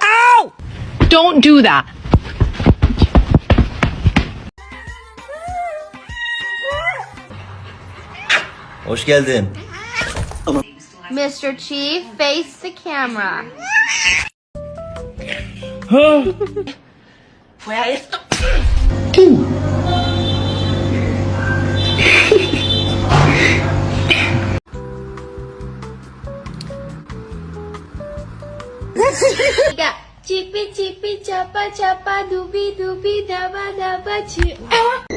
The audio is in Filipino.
Ow! Don't do that. Hoş geldin. Mr. Chief, face the camera. Chippy chippy chapa chapa dooby dooby daba daba chi.